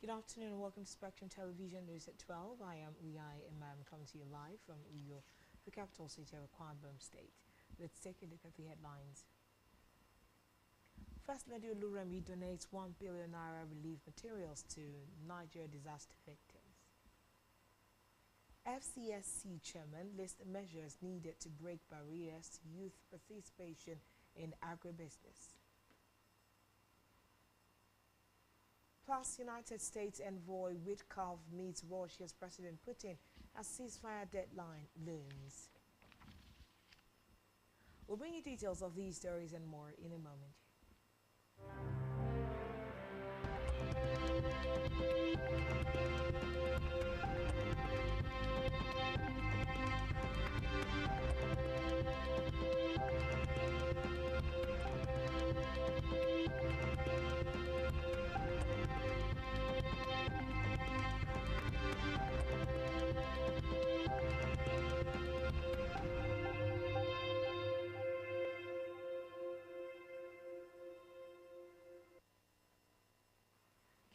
Good afternoon and welcome to Spectrum Television News at 12. I am Uyai Imam coming to you live from Uyo, the capital city of Kwambam State. Let's take a look at the headlines. First Lady Oluremi donates 1 billion naira relief materials to Nigeria disaster victims. FCSC chairman lists measures needed to break barriers to youth participation in agribusiness. Plus, United States envoy Witkoff meets Russia's President Putin as ceasefire deadline looms. We'll bring you details of these stories and more in a moment.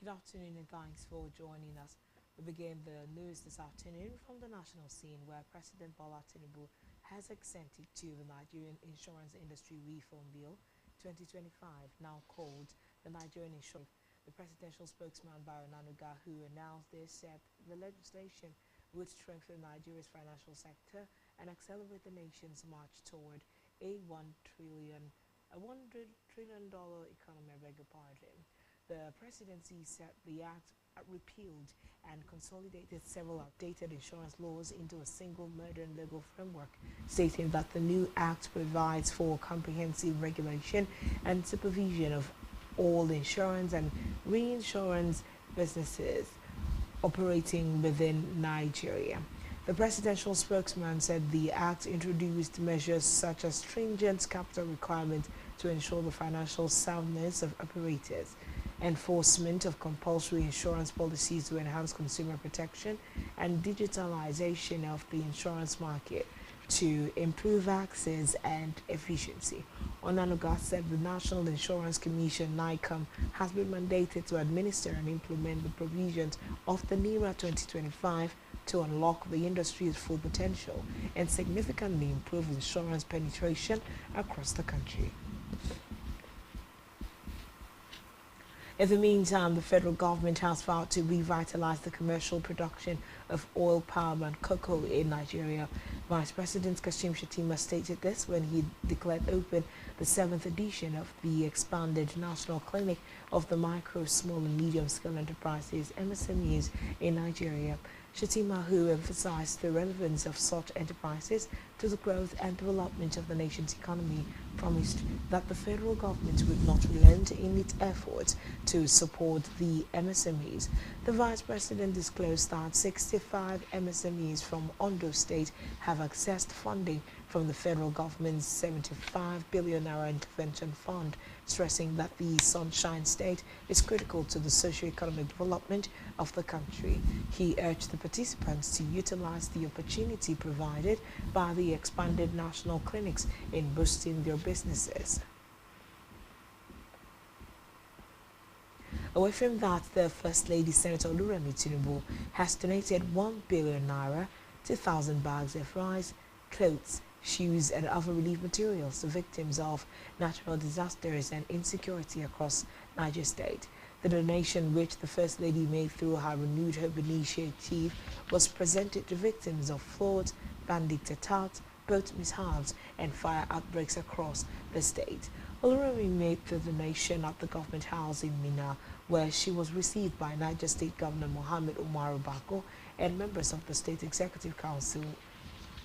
Good afternoon and thanks for joining us. We begin the news this afternoon from the national scene where President Bola Tinubu has assented to the Nigerian Insurance Industry Reform Bill 2025, now called the Nigerian Insurance. The presidential spokesman Bayo Nanuga, who announced this, said the legislation would strengthen Nigeria's financial sector and accelerate the nation's march toward a $100 trillion economy. I beg your pardon. The presidency said the act repealed and consolidated several outdated insurance laws into a single modern legal framework, stating that the new act provides for comprehensive regulation and supervision of all insurance and reinsurance businesses operating within Nigeria. The presidential spokesman said the act introduced measures such as stringent capital requirements to ensure the financial soundness of operators, enforcement of compulsory insurance policies to enhance consumer protection, and digitalization of the insurance market to improve access and efficiency. Onanuga said the National Insurance Commission (NICOM) has been mandated to administer and implement the provisions of the NIRA 2025 to unlock the industry's full potential and significantly improve insurance penetration across the country. In the meantime, the federal government has vowed to revitalize the commercial production of oil palm and cocoa in Nigeria. Vice President Kashim Shettima stated this when he declared open the 7th edition of the expanded National Clinic of the Micro, Small and Medium Scale Enterprises (MSMEs) in Nigeria. Shettima, who emphasized the relevance of such enterprises to the growth and development of the nation's economy, promised that the federal government would not relent in its efforts to support the MSMEs. The vice president disclosed that 65 MSMEs from Ondo State have accessed funding from the federal government's 75 billion naira intervention fund, stressing that the Sunshine State is critical to the socio-economic development of the country. He urged the participants to utilize the opportunity provided by the expanded national clinics in boosting their businesses. Away from that, the First Lady Senator Oluremi Tinubu has donated 1 billion naira, 2,000 bags of rice, clothes, shoes and other relief materials to victims of natural disasters and insecurity across Niger State. The donation, which the First Lady made through her Renewed Hope initiative, was presented to victims of floods, bandit attacks, boat mishaps and fire outbreaks across the state. Oluremi made the donation at the government house in Minna, where she was received by Niger State Governor Mohammed Umar Bako and members of the State Executive Council.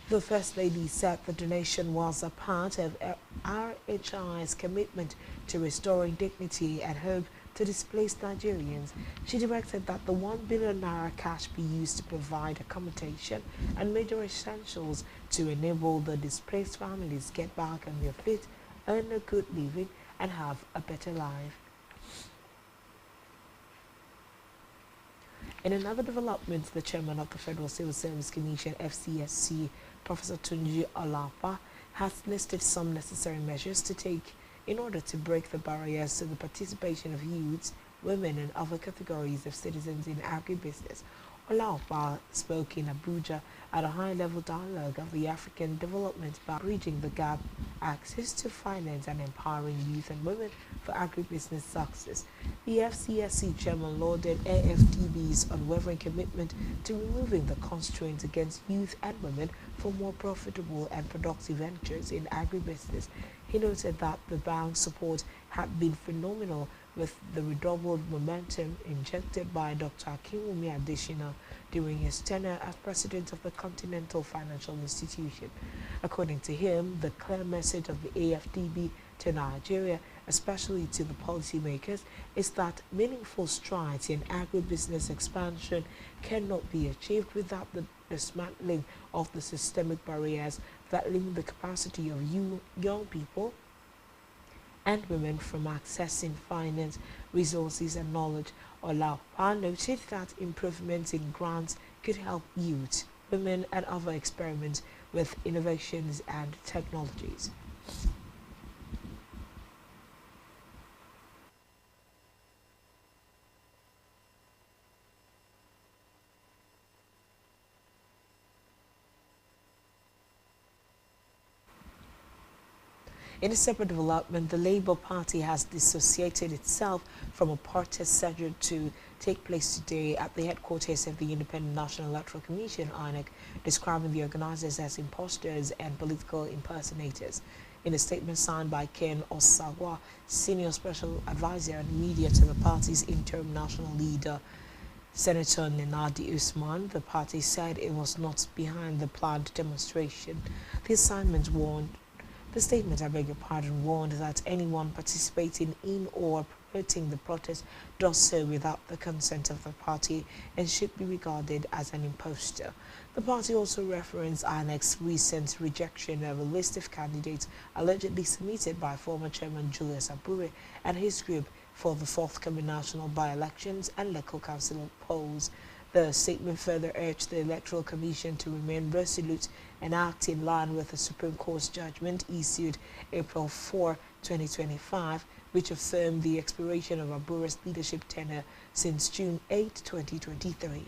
The First Lady said the donation was a part of RHI's commitment to restoring dignity and hope to displaced Nigerians. She directed that the 1 billion naira cash be used to provide accommodation and major essentials to enable the displaced families get back on their feet, earn a good living, and have a better life. In another development, the chairman of the Federal Civil Service Commission (FCSC), Professor Tunji Olapa, has listed some necessary measures to take in order to break the barriers to the participation of youths women, and other categories of citizens in agribusiness. Olaopa spoke in Abuja at a high-level dialogue of the African Development Bank, bridging the gap, access to finance and empowering youth and women for agribusiness success. The FCSC chairman lauded AFDB's unwavering commitment to removing the constraints against youth and women for more profitable and productive ventures in agribusiness. He noted that the bank's support had been phenomenal, with the redoubled momentum injected by Dr. Akinwumi Adesina during his tenure as president of the Continental Financial Institution. According to him, the clear message of the AFDB to Nigeria, especially to the policymakers, is that meaningful strides in agribusiness expansion cannot be achieved without the dismantling of the systemic barriers that limit the capacity of young people and women from accessing finance, resources and knowledge. Olaupa noted that improvements in grants could help youth, women and other experiments with innovations and technologies. In a separate development, the Labour Party has dissociated itself from a protest scheduled to take place today at the headquarters of the Independent National Electoral Commission, Inec, describing the organisers as imposters and political impersonators. In a statement signed by Ken Osagwa, Senior Special Advisor on Media to the party's interim national leader, Senator Nenadi Usman, the party said it was not behind the planned demonstration. The assignment warned The statement, I beg your pardon, warned that anyone participating in or promoting the protest does so without the consent of the party and should be regarded as an impostor. The party also referenced INEC's recent rejection of a list of candidates allegedly submitted by former Chairman Julius Abure and his group for the forthcoming national by-elections and local council polls. The statement further urged the Electoral Commission to remain resolute and act in line with the Supreme Court's judgment issued April 4, 2025, which affirmed the expiration of Abure's leadership tenure since June 8, 2023.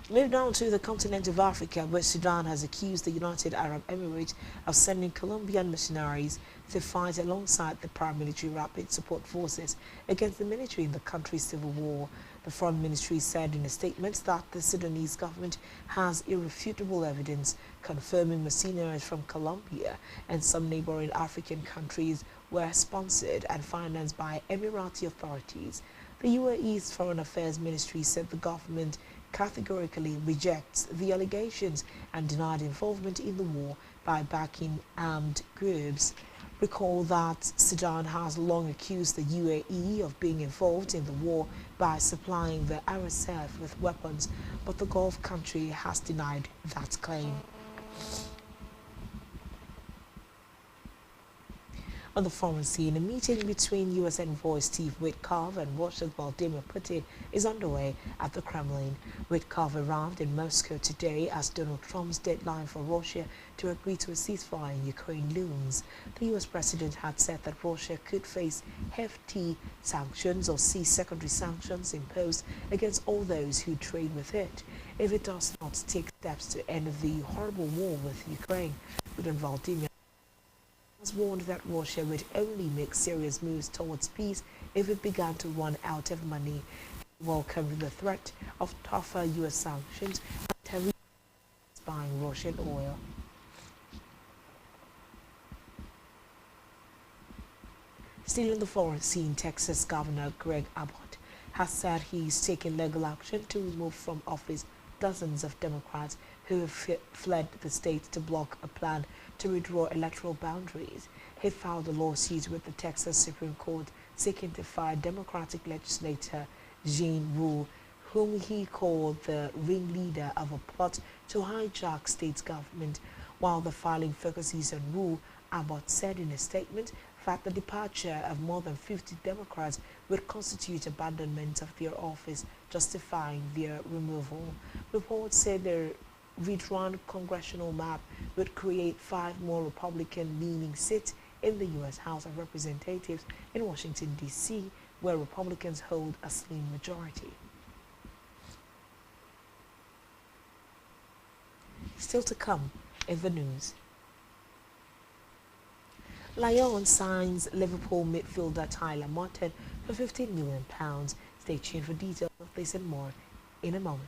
Moving on to the continent of Africa, where Sudan has accused the United Arab Emirates of sending Colombian mercenaries to fight alongside the paramilitary Rapid Support Forces against the military in the country's civil war. The Foreign Ministry said in a statement that the Sudanese government has irrefutable evidence confirming mercenaries from Colombia and some neighboring African countries were sponsored and financed by Emirati authorities. The UAE's Foreign Affairs Ministry said the government categorically rejects the allegations and denied involvement in the war by backing armed groups. Recall that Sudan has long accused the UAE of being involved in the war by supplying the RSF with weapons, but the Gulf country has denied that claim. On the foreign scene, a meeting between U.S. envoy Steve Witkoff and Russia's Vladimir Putin is underway at the Kremlin. Witkoff arrived in Moscow today as Donald Trump's deadline for Russia to agree to a ceasefire in Ukraine looms. The U.S. president had said that Russia could face hefty sanctions or see secondary sanctions imposed against all those who trade with it if it does not take steps to end the horrible war with Ukraine. President Vladimir has warned that Russia would only make serious moves towards peace if it began to run out of money. He welcomed the threat of tougher U.S. sanctions and tariffs buying Russian oil. Still in the foreign scene, Texas Governor Greg Abbott has said he is taking legal action to remove from office dozens of Democrats who have fled the state to block a plan to redraw electoral boundaries. He filed a lawsuit with the Texas Supreme Court seeking to fire Democratic legislator Jean Wu, whom he called the ringleader of a plot to hijack state government. While the filing focuses on Wu, Abbott said in a statement that the departure of more than 50 Democrats would constitute abandonment of their office, justifying their removal. Reports say the redrawn congressional map would create 5 more Republican-leaning seats in the U.S. House of Representatives in Washington, D.C., where Republicans hold a slim majority. Still to come in the news. Lyon signs Liverpool midfielder Tyler Morton for £15 million. Stay tuned for details of this and more in a moment.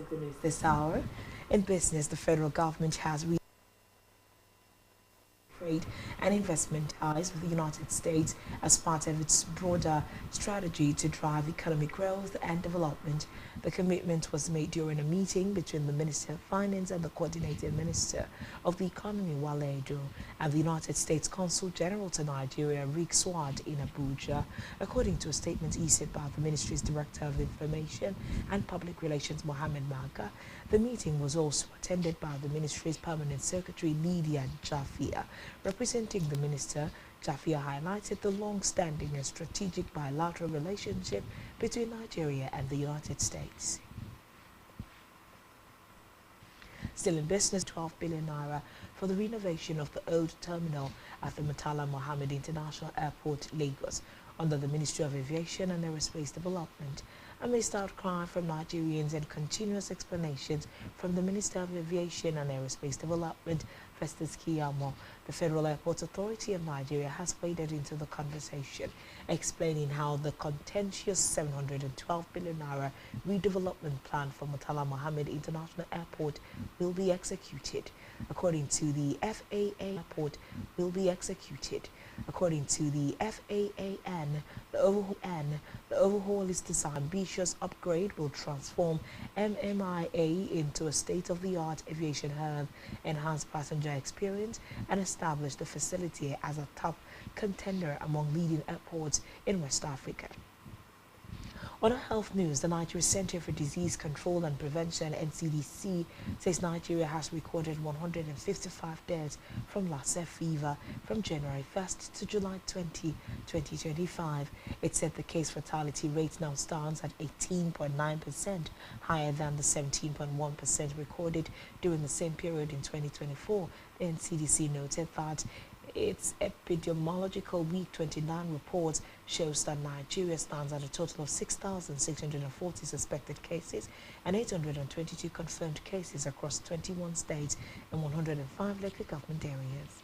The news this hour. In business, the federal government has trade and investment ties with the United States as part of its broader strategy to drive economic growth and development. The commitment was made during a meeting between the Minister of Finance and the Coordinating Minister of the Economy, Wale Edo, and the United States Consul General to Nigeria, Rick Swad, in Abuja. According to a statement issued by the Ministry's Director of Information and Public Relations, Mohammed Maga, the meeting was also attended by the Ministry's Permanent Secretary, Lydia Jafia. Representing the Minister, Jafia highlighted the long-standing and strategic bilateral relationship between Nigeria and the United States. Still in business, 12 billion naira for the renovation of the old terminal at the Murtala Mohammed International Airport, Lagos, under the Ministry of Aviation and Aerospace Development. Amidst outcry from Nigerians and continuous explanations from the Minister of Aviation and Aerospace Development, Festus Kiyamo, the The Federal Airports Authority of Nigeria has waded into the conversation, explaining how the contentious 712 billion naira redevelopment plan for Murtala Mohammed International Airport will be executed. According to the FAA, airport will be executed. According to the FAAN, the overhaul is designed. Ambitious upgrade will transform MMIA into a state-of-the-art aviation hub, enhance passenger experience, and establish the facility as a top contender among leading airports in West Africa. On our health news, the Nigeria Center for Disease Control and Prevention, NCDC, says Nigeria has recorded 155 deaths from Lassa fever from January 1st to July 20, 2025. It said the case fatality rate now stands at 18.9%, higher than the 17.1% recorded during the same period in 2024. The NCDC noted that its epidemiological week 29 report shows that Nigeria stands at a total of 6,640 suspected cases and 822 confirmed cases across 21 states and 105 local government areas.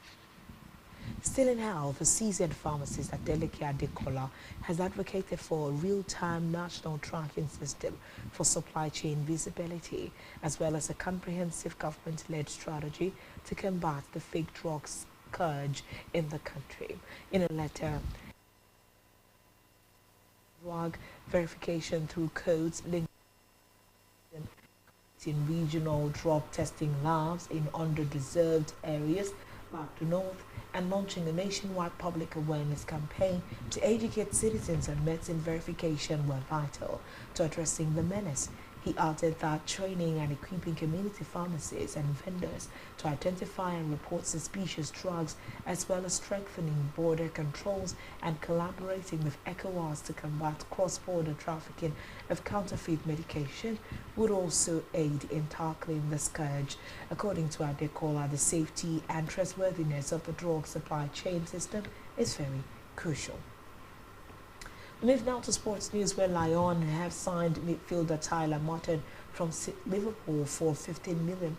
Still in health, the seasoned pharmacist Adeleke Adekola has advocated for a real-time national tracking system for supply chain visibility, as well as a comprehensive government-led strategy to combat the fake drugs scourge in the country. In a letter, drug verification through codes linked in regional drug testing labs in underdeserved areas back to north, and launching a nationwide public awareness campaign to educate citizens on medicine verification were vital to addressing the menace. He added that training and equipping community pharmacists and vendors to identify and report suspicious drugs, as well as strengthening border controls and collaborating with ECOWAS to combat cross-border trafficking of counterfeit medication, would also aid in tackling the scourge. According to Adekola, the safety and trustworthiness of the drug supply chain system is very crucial. We move now to sports news, where Lyon have signed midfielder Tyler Martin from Liverpool for £15 million.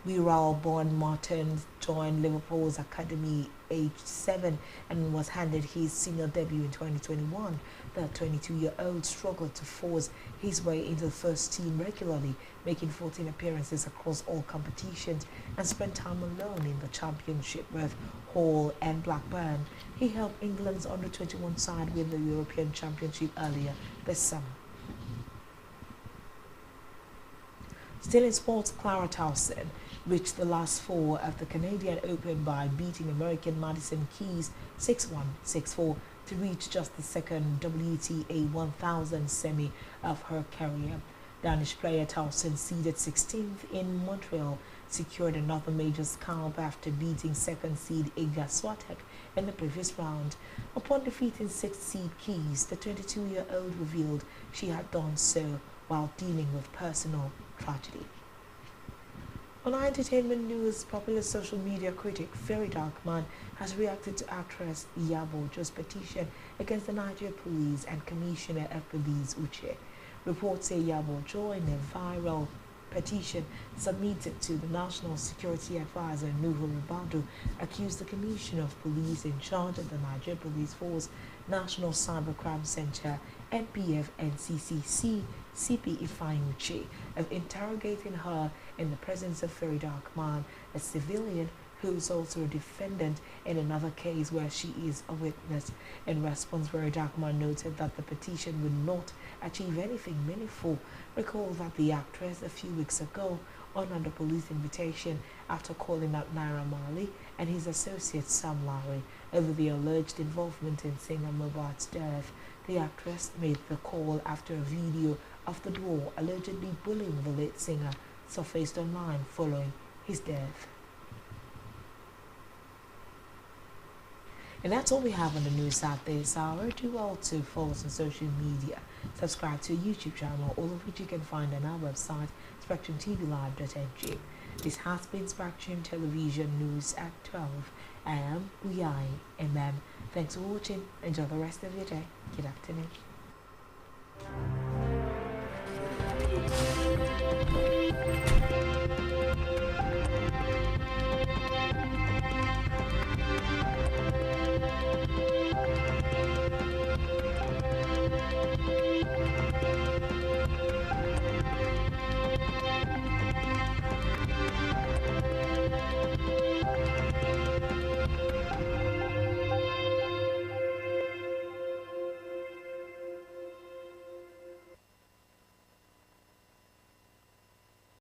Wirral-born Martin joined Liverpool's academy aged 7 and was handed his senior debut in 2021. The 22-year-old struggled to force his way into the first team regularly, making 14 appearances across all competitions, and spent time alone in the Championship with Hull and Blackburn. He helped England's under-21 side win the European Championship earlier this summer. Still in sports, Clara Towson reached the last four of the Canadian Open by beating American Madison Keys 6-1, 6-4 to reach just the second WTA 1000 semi of her career. Danish player Towson, seeded 16th in Montreal, secured another major scalp after beating second seed Iga Swiatek in the previous round. Upon defeating 6th seed Keys, the 22-year-old revealed she had done so while dealing with personal tragedy. On our entertainment news, popular social media critic Very Dark Man has reacted to actress Iyabo Ojo's petition against the Nigeria Police and Commissioner of Police Uche. Reports say Iyabo Ojo, in a viral petition submitted to the National Security Advisor Nuhu Ribadu, accused the Commissioner of Police in charge of the Nigeria Police Force, National Cybercrime Center, NPF and CCC, CP Ifeanyi Uche, of interrogating her in the presence of Very Dark Man, a civilian who is also a defendant in another case where she is a witness. In response, Very Dark Man noted that the petition would not achieve anything meaningful. Recall that the actress a few weeks ago honored the police invitation after calling out Naira Marley and his associate Sam Larry over the alleged involvement in singer Mohbad's death. The actress made the call after a video of the duo allegedly bullying the late singer surfaced online following his death. And that's all we have on the news at this hour. Do well to follow us on social media. Subscribe to our YouTube channel, all of which you can find on our website, SpectrumTVLive.ng. This has been Spectrum Television News at 12. I am Uyai MM. Thanks for watching. Enjoy the rest of your day. Good afternoon.